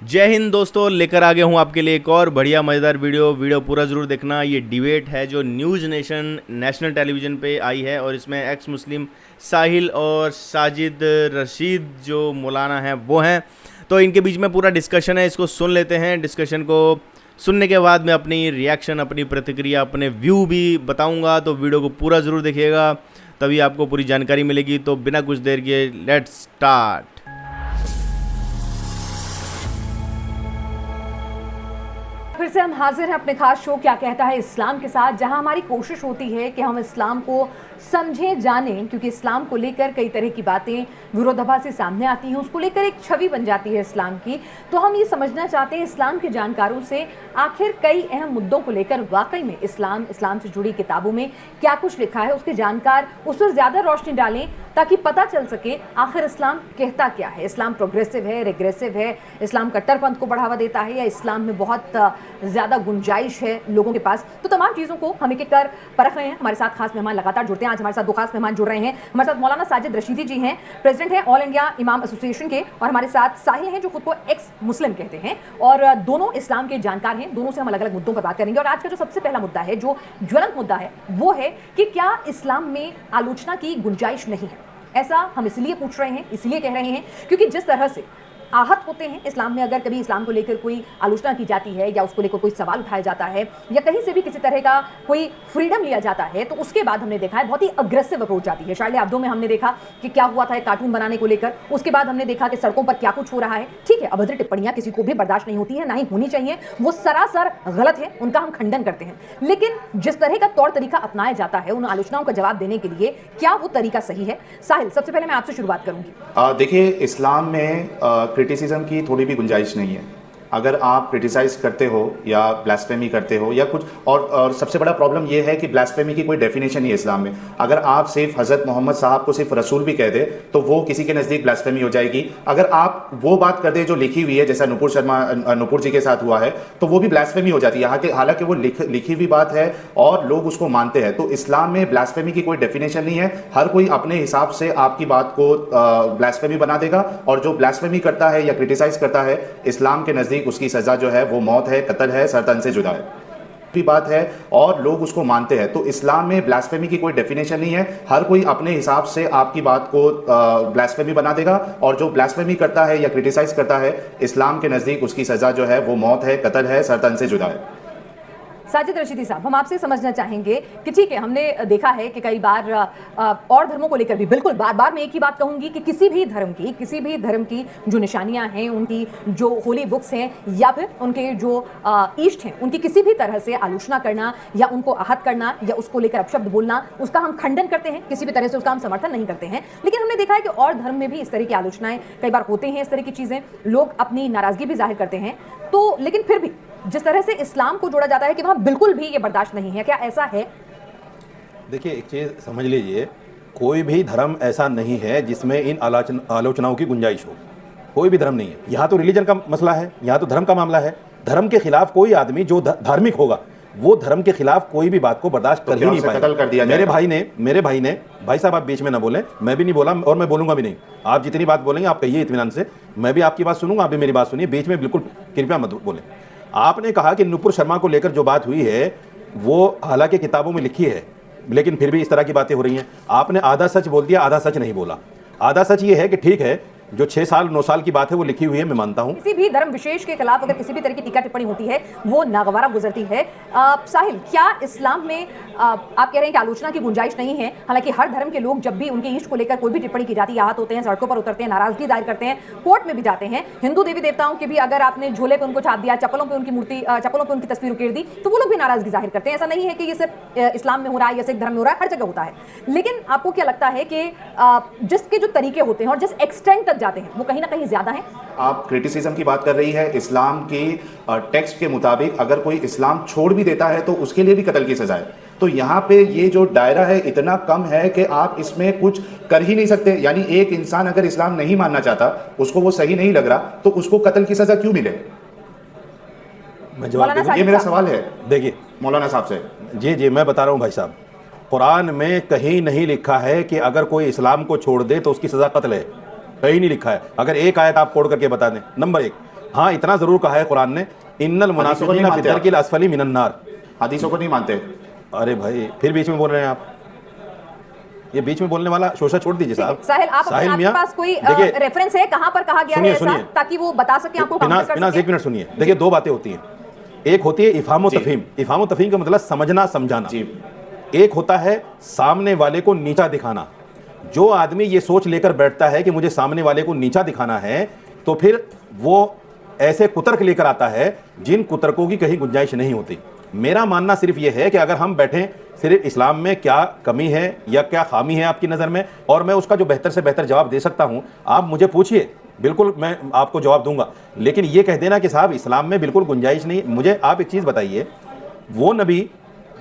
जय हिंद दोस्तों, लेकर आ गया हूँ आपके लिए एक और बढ़िया मज़ेदार वीडियो पूरा ज़रूर देखना। ये डिबेट है जो न्यूज़ नेशन नेशनल टेलीविज़न पे आई है और इसमें एक्स मुस्लिम साहिल और साजिद रशीद जो मौलाना हैं वो हैं। तो इनके बीच में पूरा डिस्कशन है, इसको सुन लेते हैं। डिस्कशन को सुनने के बाद मैं अपनी रिएक्शन, अपनी प्रतिक्रिया, अपने व्यू भी बताऊँगा। तो वीडियो को पूरा ज़रूर देखिएगा, तभी आपको पूरी जानकारी मिलेगी। तो बिना कुछ देर के लेट्स स्टार्ट। फिर से हम हाजिर हैं अपने खास शो क्या कहता है इस्लाम के साथ, जहां हमारी कोशिश होती है कि हम इस्लाम को समझें, जानें, क्योंकि इस्लाम को लेकर कई तरह की बातें विरोधाभासी सामने आती हैं, उसको लेकर एक छवि बन जाती है इस्लाम की। तो हम ये समझना चाहते हैं इस्लाम के जानकारों से आखिर कई अहम मुद्दों को लेकर वाकई में इस्लाम से जुड़ी किताबों में क्या कुछ लिखा है, उसके जानकार उस पर ज़्यादा रोशनी डालें ताकि पता चल सके आखिर इस्लाम कहता क्या है। इस्लाम प्रोग्रेसिव है, रिग्रेसिव है, इस्लाम कट्टरपंथ को बढ़ावा देता है, या इस्लाम में बहुत ज़्यादा गुंजाइश है लोगों के पास। तो तमाम चीज़ों को हम एक एक कर परख रहे हैं। हमारे साथ खास मेहमान लगातार जुड़ते हैं। आज हमारे साथ दो खास मेहमान जुड़ रहे हैं। हमारे साथ मौलाना साजिद रशीदी जी हैं, प्रेसिडेंट हैं ऑल इंडिया इमाम एसोसिएशन के, और हमारे साथ साहिल हैं जो खुद को एक्स मुस्लिम कहते हैं, और दोनों इस्लाम के जानकार हैं। दोनों से हम अलग अलग मुद्दों पर बात करेंगे। और आज का जो सबसे पहला मुद्दा है, जो ज्वलंत मुद्दा है, वो है कि क्या इस्लाम में आलोचना की गुंजाइश नहीं है। ऐसा हम इसलिए पूछ रहे हैं, इसलिए कह रहे हैं क्योंकि जिस तरह से आहत होते हैं इस्लाम में, अगर कभी इस्लाम को लेकर कोई आलोचना की जाती है या उसको लेकर कोई सवाल उठाया जाता है या कहीं से भी किसी तरह का कोई फ्रीडम लिया जाता है, तो उसके बाद हमने देखा है बहुत ही अग्रेसिव अप्रोच आती है। शायद अब्दो में हमने देखा कि क्या हुआ था एक कार्टून बनाने को लेकर। उसके बाद हमने देखा कि सड़कों पर क्या कुछ हो रहा है। ठीक है, अभद्र टिप्पणियां किसी को भी बर्दाश्त नहीं होती है, ना ही होनी चाहिए, वो सरासर गलत है, उनका हम खंडन करते हैं। लेकिन जिस तरह का तौर तरीका अपनाया जाता है उन आलोचनाओं का जवाब देने के लिए, क्या वो तरीका सही है? साहिल, सबसे पहले मैं आपसे शुरुआत करूंगी। देखिए, इस्लाम में क्रिटिसिज्म की थोड़ी भी गुंजाइश नहीं है। अगर आप क्रिटिसाइज करते हो या ब्लास्फेमी करते हो या कुछ और सबसे बड़ा प्रॉब्लम यह है कि ब्लास्फेमी की कोई डेफिनेशन नहीं है इस्लाम में। अगर आप सिर्फ हज़रत मोहम्मद साहब को सिर्फ रसूल भी कह दे तो वो किसी के नज़दीक ब्लास्फेमी हो जाएगी। अगर आप वो बात कर दे जो लिखी हुई है, जैसा नुपुर जी के साथ हुआ है, तो वो भी ब्लास्फेमी हो जाती है। हालांकि वो लिखी हुई बात है और लोग उसको मानते हैं। तो इस्लाम में ब्लास्फेमी की कोई डेफिनेशन नहीं है। हर कोई अपने हिसाब से आपकी बात को ब्लास्फेमी बना देगा, और जो ब्लास्फेमी करता है या क्रिटिसाइज करता है, इस्लाम के नज़दीक उसकी सजा जो है वो मौत है, कत्ल है, सरतन से जुदा है भी बात है, और लोग उसको मानते हैं। तो इस्लाम में ब्लास्फेमी की कोई डेफिनेशन नहीं है। हर कोई अपने हिसाब से आपकी बात को ब्लास्फेमी बना देगा, और जो ब्लास्फेमी करता है या क्रिटिसाइज करता है, इस्लाम के नज़दीक उसकी सजा जो है वो मौत है, कत्ल है, सरतन से जुदा है। साजिद रशीदी साहब, हम आपसे समझना चाहेंगे कि ठीक है, हमने देखा है कि कई बार और धर्मों को लेकर भी, बिल्कुल बार बार मैं एक ही बात कहूंगी कि किसी भी धर्म की जो निशानियां हैं, उनकी जो होली बुक्स हैं या फिर उनके जो ईस्ट हैं, उनकी किसी भी तरह से आलोचना करना या उनको आहत करना या उसको लेकर अपशब्द बोलना, उसका हम खंडन करते हैं, किसी भी तरह से उसका हम समर्थन नहीं करते हैं। लेकिन हमने देखा है कि और धर्म में भी इस तरह की आलोचनाएं कई बार होते हैं, इस तरह की चीजें लोग अपनी नाराजगी भी जाहिर करते हैं। तो लेकिन फिर भी जिस तरह से इस्लाम को जोड़ा जाता है कि वहां बिल्कुल भी ये बर्दाश्त नहीं है, क्या ऐसा है? देखिए, एक चीज़ समझ लीजिए, कोई भी धर्म ऐसा नहीं है जिसमें इन आलोचनाओं की गुंजाइश हो। कोई भी धर्म नहीं है। यहाँ तो रिलीजन का मसला है, यहाँ तो धर्म का मामला है। धर्म के खिलाफ कोई आदमी जो धार्मिक होगा, वो धर्म के खिलाफ कोई भी बात को बर्दाश्त कर ही नहीं पाएगा। मेरे भाई ने भाई साहब, आप बीच में ना बोलें, मैं भी नहीं बोला और मैं बोलूंगा भी नहीं। आप जितनी बात बोलेंगे आप कहिए इत्मीनान से, मैं भी आपकी बात सुनूंगा, आप भी मेरी बात सुनिए, बीच में बिल्कुल कृपया मत बोलें। आपने कहा कि नुपुर शर्मा को लेकर जो बात हुई है वो हालांकि किताबों में लिखी है, लेकिन फिर भी इस तरह की बातें हो रही हैं। आपने आधा सच बोल दिया, आधा सच नहीं बोला। आधा सच ये है कि ठीक है, जो 6 साल 9 साल की बात है वो लिखी हुई है, मैं मानता हूं। किसी भी धर्म विशेष के खिलाफ अगर किसी भी तरह की टीका टिप्पणी होती है वो नागवारा गुजरती है। साहिल, क्या इस्लाम में आप कह रहे हैं कि आलोचना की गुंजाइश नहीं है? हालांकि हर धर्म के लोग जब भी उनके ईस्ट को लेकर कोई भी टिप्पणी की जाती है, आहत होते हैं, सड़कों पर उतरते हैं, नाराजगी जाहिर करते हैं, कोर्ट में भी जाते हैं। हिंदू देवी देवताओं के भी अगर आपने झोले पर उनको छाप दिया, चप्पलों पर उनकी तस्वीर उकेर दी, तो वो लोग भी नाराजगी जाहिर करते हैं। ऐसा नहीं है कि ये सिर्फ इस्लाम में हो रहा है या सिख धर्म में हो रहा है, हर जगह होता है। लेकिन आपको क्या लगता है कि जिसके जो तरीके होते हैं और जिस एक्सटेंट तक जाते हैं वो कहीं ना कहीं ज्यादा है? आप क्रिटिसिज्म की बात कर रही है। इस्लाम की टेक्स्ट के मुताबिक अगर कोई इस्लाम छोड़ भी देता है तो उसके लिए भी कत्ल की सजा है। तो यहाँ पे ये जो दायरा है इतना कम है कि आप इसमें कुछ कर ही नहीं सकते। यानी एक इंसान अगर इस्लाम नहीं मानना चाहता, उसको वो सही नहीं लग रहा, तो उसको कत्ल की सजा क्यों मिले? मैं जवाब दूं? ये मेरा सवाल है। देखिए मौलाना साहब से। जी मैं बता रहा हूँ भाई साहब, कुरान में कहीं नहीं लिखा है कि अगर कोई इस्लाम को छोड़ दे तो उसकी सजा कत्ल है। कहीं नहीं लिखा है। अगर एक आयत आप कोड करके बता दें। नंबर 1। हाँ, इतना जरूर कहा है कुरान ने, इन्नल मुनाफिकीना फी दरकिल अस्फली मिनन नार। हदीसों को नहीं मानते? अरे भाई फिर बीच में बोल रहे हैं आप, ये बीच में बोलने वाला शोषा छोड़ दीजिए साहब। साहिल, आपके पास कोई रेफरेंस है कहां पर कहा गया है ऐसा, ताकि वो बता सके आपको काउंटर कर सके? एक मिनट सुनिए, देखिए दो बातें होती हैं, एक होती है इफहाम व तफहीम। इफहाम व तफहीम का मतलब समझना समझाना, एक होता है सामने वाले को नीचा दिखाना। जो आदमी ये सोच लेकर बैठता है कि मुझे सामने वाले को नीचा दिखाना है, तो फिर वो ऐसे कुतर्क लेकर आता है जिन कुतर्कों की कहीं गुंजाइश नहीं होती। मेरा मानना सिर्फ ये है कि अगर हम बैठें सिर्फ इस्लाम में क्या कमी है या क्या खामी है आपकी नज़र में, और मैं उसका जो बेहतर से बेहतर जवाब दे सकता हूं, आप मुझे पूछिए, बिल्कुल मैं आपको जवाब दूंगा। लेकिन ये कह देना कि साहब इस्लाम में बिल्कुल गुंजाइश नहीं, मुझे आप एक चीज़ बताइए, वो नबी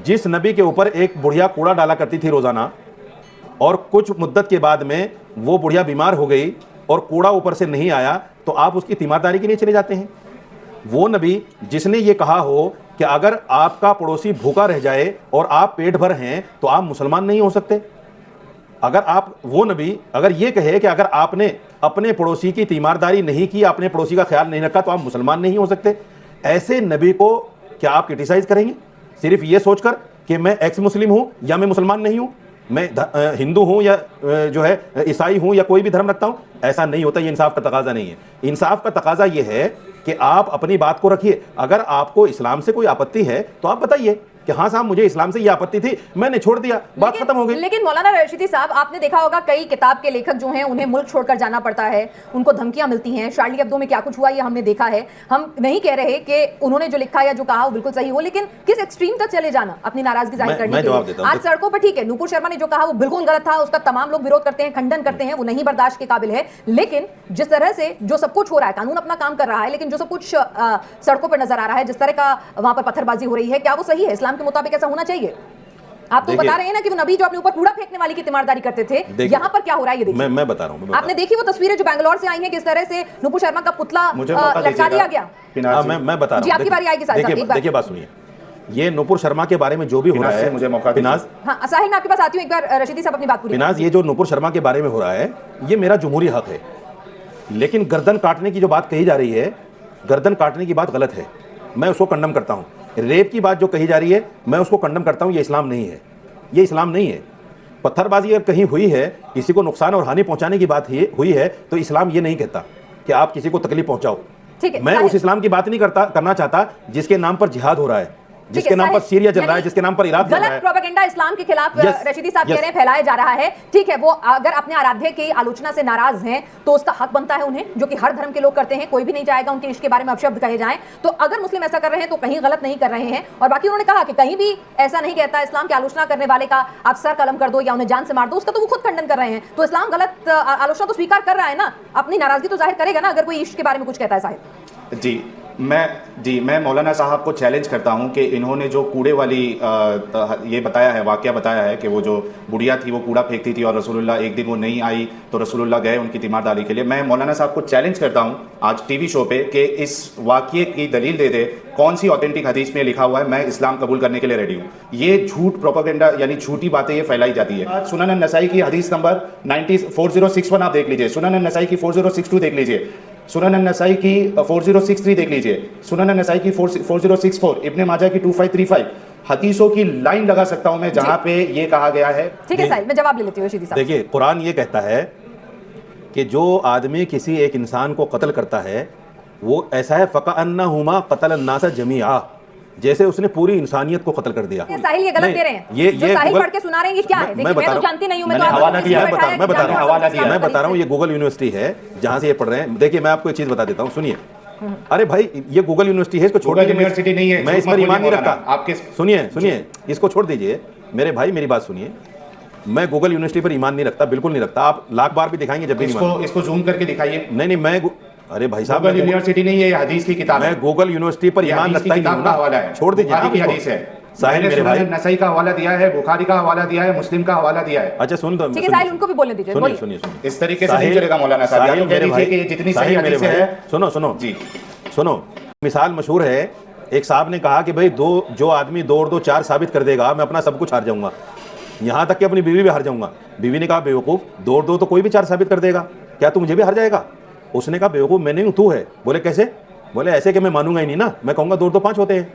जिस नबी के ऊपर एक बुढ़िया कूड़ा डाला करती थी रोज़ाना, और कुछ मुद्दत के बाद में वो बुढ़िया बीमार हो गई और कूड़ा ऊपर से नहीं आया, तो आप उसकी तीमारदारी के लिए चले जाते हैं। वो नबी जिसने ये कहा हो कि अगर आपका पड़ोसी भूखा रह जाए और आप पेट भर हैं तो आप मुसलमान नहीं हो सकते। अगर आप, वो नबी अगर ये कहे कि अगर आपने अपने पड़ोसी की तीमारदारी नहीं की, अपने पड़ोसी का ख्याल नहीं रखा, तो आप मुसलमान नहीं हो सकते, ऐसे नबी को क्या आप क्रिटिसाइज करेंगे सिर्फ ये सोचकर कि मैं एक्स मुस्लिम हूं या मैं मुसलमान नहीं हूं, मैं हिंदू हूं या जो है ईसाई हूं या कोई भी धर्म रखता हूं? ऐसा नहीं होता, ये इंसाफ का तकाजा नहीं है। इंसाफ का तकाजा ये है कि आप अपनी बात को रखिए। अगर आपको इस्लाम से कोई आपत्ति है तो आप बताइए कि हाँ साहब मुझे इस्लाम से ये आपत्ति थी, मैंने छोड़ दिया, बात खत्म हो गई। लेकिन मौलाना रशीदी साहब, आपने देखा होगा कई किताब के लेखक जो हैं उन्हें मुल्क छोड़कर जाना पड़ता है, उनको धमकियां मिलती हैं। शार्ली एब्दो में क्या कुछ हुआ ये हमने देखा है। हम नहीं कह रहे कि उन्होंने जो लिखा या जो कहा वो बिल्कुल सही हो, लेकिन किस एक्सट्रीम तक चले जाना अपनी नाराजगी जाहिर करने के लिए? आज सड़कों पर ठीक है, नूपुर शर्मा ने जो कहा वो बिल्कुल गलत था, उसका तमाम लोग विरोध करते हैं, खंडन करते हैं, वो नहीं बर्दाश्त के काबिल है। लेकिन जिस तरह से जो सब कुछ हो रहा है, कानून अपना काम कर रहा है, लेकिन जो सब कुछ सड़कों पर नजर आ रहा है, जिस तरह का वहां पर पत्थरबाजी हो रही है, क्या वो सही है? इस्लाम के मुताबिक ऐसा होना चाहिए? आप तो बता रहे हैं ना कि वो नबी जो अपने ऊपर कूड़ा फेंकने वाली की तीमारदारी करते थे, यहाँ पर क्या हो रहा है ये देखिए। मैं बता रहा हूँ। आपने देखी वो तस्वीरें जो बैंगलोर से आई हैं, किस तरह से नूपुर शर्मा का पुतला लटका दिया गया? मैं बता रहा हूँ, आपकी बारी आएगी साहब। देखिए बात सुनिए, ये नूपुर शर्मा के बारे में जो भी हो रहा है, मुझे मौका पिनाज, हाँ साहिल मैं आपके पास आती हूँ एक बार, रशीदी साहब अपनी बात पूरी। पिनाज, ये जो नूपुर शर्मा के बारे में हो रहा है ये मेरा जमहूरी हक है, लेकिन गर्दन काटने की जो बात कही जा रही है, गर्दन काटने की बात गलत है, मैं उसको कंडम करता हूँ। रेप की बात जो कही जा रही है मैं उसको कंडम करता हूँ, ये इस्लाम नहीं है, ये इस्लाम नहीं है। पत्थरबाजी अगर कहीं हुई है, किसी को नुकसान और हानि पहुंचाने की बात हुई है, तो इस्लाम ये नहीं कहता कि आप किसी को तकलीफ पहुंचाओ। मैं उस इस्लाम की बात नहीं करना चाहता जिसके नाम पर जिहाद हो रहा है, जिसके नाम पर सीरिया चल रहा है, जिसके नाम पर इराक चल रहा है। गलत प्रोपेगेंडा इस्लाम के खिलाफ रशीदी साहब कह रहे हैं फैलाया जा रहा है। ठीक है, वो अगर अपने आराध्य की आलोचना से नाराज हैं तो उसका हक बनता है उन्हें, जो कि हर धर्म के लोग करते हैं, कोई भी नहीं चाहेगा उनके इश्क के बारे में अपशब्द कहे जाएं। तो अगर मुस्लिम ऐसा कर रहे हैं तो कहीं गलत नहीं कर रहे हैं। और बाकी उन्होंने कहा कि कहीं भी ऐसा नहीं कहता इस्लाम की आलोचना करने वाले का आप सर कलम कर दो या उन्हें जान से मार दो, उसका तो वो खुद खंडन कर रहे हैं। तो इस्लाम गलत आलोचना तो स्वीकार कर रहा है ना, अपनी नाराजगी तो जाहिर करेगा ना अगर कोई इश्क के बारे में कुछ कहता है। साहिब मैं मौलाना साहब को चैलेंज करता हूं कि इन्होंने जो कूड़े वाली ये बताया है, वाकया बताया है कि वो जो बुढ़िया थी वो कूड़ा फेंकती थी और रसूलुल्लाह एक दिन वो नहीं आई तो रसूलुल्लाह गए उनकी तीमारदारी के लिए। मैं मौलाना साहब को चैलेंज करता हूं आज टीवी शो पे कि इस वाकये की दलील दे दे, कौन सी ऑथेंटिक हदीस में लिखा हुआ है मैं इस्लाम कबूल करने के लिए रेडी हूँ। ये झूठ प्रोपेगेंडा यानी झूठी बातें ये फैलाई जाती है। सुनन अन-नसाई की हदीस नंबर 4061 आप देख लीजिए, सुनन अन-नसाई की 4062 देख लीजिए, सुनन अन-नसाई की 4063 देख लीजिए, सुनन अन-नसाई की 4064, इब्ने माजा की 2535। हदीसों की लाइन लगा सकता हूं मैं जहां पे ये कहा गया है। ठीक है साहिब, मैं जवाब ले लेती हूँ। देखिए कुरान ये कहता है कि जो आदमी किसी एक इंसान को कत्ल करता है वो ऐसा है फ़क़अन्नहुमा क़तल अन्नास जमीआ, जैसे उसने पूरी इंसानियत को कत्ल कर दिया। साहिल ये गलत दे रहे हैं, ये साहिल पढ़ के सुना रहे हैं, ये क्या है? देखिए मैं तो जानती नहीं हूं, मैं तो हवाला दिया, मैं बता रहा हूं ये गूगल यूनिवर्सिटी है जहां से ये पढ़ रहे हैं। देखिए मैं आपको एक चीज बता देता हूं, सुनिए। अरे भाई ये गूगल यूनिवर्सिटी है, इसको छोड़ दीजिए, यूनिवर्सिटी नहीं है, मैं इस पर ईमान नहीं रखता। आपके सुनिए इसको छोड़ दीजिए मेरे भाई, मेरी बात सुनिए। मैं गूगल यूनिवर्सिटी पर ईमान नहीं रखता, बिल्कुल नहीं रखता। आप लाख बार भी दिखाएंगे जब भी इसको जूम करके दिखाइए। नहीं मैं, अरे भाई साहब गूगल यूनिवर्सिटी नहीं है, हदीस की किताब है। मैं गूगल यूनिवर्सिटी पर ईमान रखता ही नहीं हूं, छोड़ दीजिए। हदीस है, साहिल मेरे भाई नसाई का हवाला दिया है, बुखारी का हवाला दिया है, मुस्लिम का हवाला दिया है। अच्छा सुन दो, ठीक है साहिल उनको भी बोलने दीजिए। सुनिए इस तरीके से नहीं चलेगा मौलाना साहब, या तो कह दीजिए कि जितनी सही हदीस है। सुनो जी सुनो, मिसाल मशहूर है, एक साहब ने कहा कि भाई जो आदमी 2 और 2 4 साबित कर देगा मैं अपना सब कुछ हार जाऊंगा, यहाँ तक कि अपनी बीवी भी हार जाऊंगा। बीवी ने कहा बेवकूफ, 2 और 2 तो कोई भी 4 साबित कर देगा, क्या तू मुझे भी हार जाएगा? उसने कहा बेवकूफ मैं नहीं हूं, तू है। बोले कैसे? बोले ऐसे कि मैं मानूंगा ही नहीं ना, मैं कहूंगा 2 तो 5 होते हैं।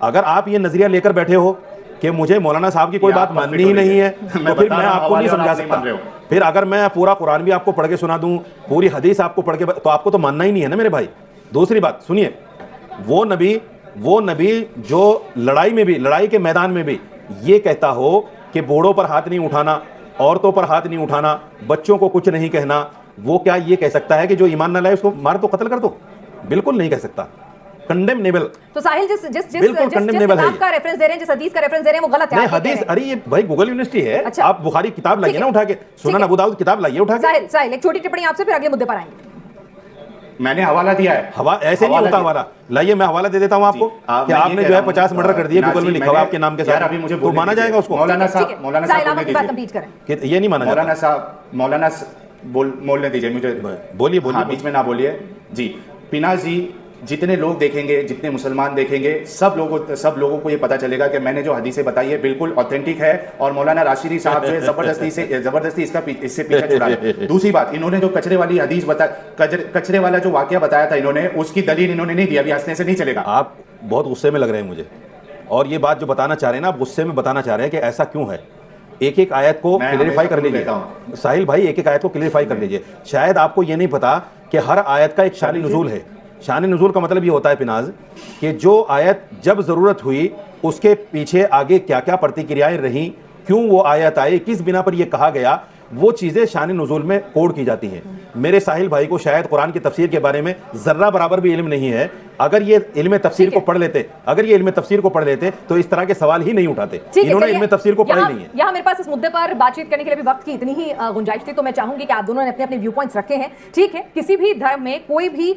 अगर आप ये नजरिया लेकर बैठे हो कि मुझे मौलाना साहब की कोई बात माननी ही नहीं है, तो फिर मैं आपको नहीं समझा सकता। फिर अगर मैं पूरा कुरान भी आपको पढ़ के सुना दूं, पूरी हदीस आपको पढ़ के, तो आपको तो मानना ही नहीं है ना मेरे भाई। दूसरी बात सुनिए, वो नबी जो लड़ाई में भी, लड़ाई के मैदान में भी ये कहता हो कि बूढ़ों पर हाथ नहीं उठाना, औरतों पर हाथ नहीं उठाना, बच्चों को कुछ नहीं कहना, वो क्या ये कह सकता है कि जो ईमान न लाए उसको मार दो, कत्ल कर दो? बिल्कुल नहीं कह सकता। कंडेमनेबल। तो साहिल जिस किताब का रेफरेंस दे रहे हैं, जिस हदीस का रेफरेंस दे रहे हैं, वो गलत है। हदीस, अरे ये भाई गूगल यूनिवर्सिटी है। अच्छा। आप बुखारी किताब लाइए ना उठा के, सुनन अबू दाऊद किताब लाइए उठा के। साहिल एक छोटी टिप्पणी आपसे, फिर अगले मुद्दे पर आएंगे। मैंने हवाला दिया है। ऐसे नहीं होता हवाला। लाइए मैं हवाला दे देता हूं आपको कि आपने जो है 50 मर्डर कर दिए, गूगल में लिखा हुआ आपके नाम के साथ, अभी मुझे तो माना जाएगा उसको? मौलाना साहब ये नहीं माना जाएगा। मौलाना बोलने दीजिए मुझे। बोलिए बीच में ना बोलिए जी। पिनाज जी, जितने लोग देखेंगे, जितने मुसलमान देखेंगे, सब लोगों को ये पता चलेगा कि मैंने जो हदीसें बताई है बिल्कुल ऑथेंटिक है, और मौलाना राशिदी साहब जो है जबरदस्ती इससे पीछे छुड़ा है। दूसरी बात, इन्होंने जो कचरे वाली हदीस कचरे वाला जो वाकया बताया था इन्होंने, उसकी दलील इन्होंने नहीं दी। अभी हंसने से नहीं चलेगा। आप बहुत गुस्से में लग रहे हैं मुझे, और ये बात जो बताना चाह रहे हैं ना, आप गुस्से में बताना चाह रहे हैं कि ऐसा क्यों है। एक आयत को क्लियरिफाई कर लीजिए साहिल भाई, एक आयत को क्लियरिफाई कर लीजिए। शायद आपको ये नहीं पता कि हर आयत का एक शान नुज़ूल है। शान नुज़ूल का मतलब ये होता है पिनाज कि जो आयत जब ज़रूरत हुई उसके पीछे आगे क्या क्या प्रतिक्रियाएं रहीं, क्यों वो आयत आई, किस बिना पर ये कहा गया, वो चीज़ें शान नुज़ूल में कोड की जाती हैं। मेरे साहिल भाई को शायद कुरान की तफसीर के बारे में ज़र्रा बराबर भी इल्म नहीं है। अगर ये इल्म तफसीर को पढ़ लेते, तो इस तरह के सवाल ही नहीं उठाते। इन्होंने इल्म तफसीर को पढ़ा नहीं है। यहाँ मेरे पास इस मुद्दे पर बातचीत करने के लिए भी वक्त की इतनी ही गुंजाइश थी, तो मैं चाहूंगी कि आप दोनों ने अपने अपने व्यू पॉइंट्स रखे हैं। ठीक है, किसी भी धर्म में कोई भी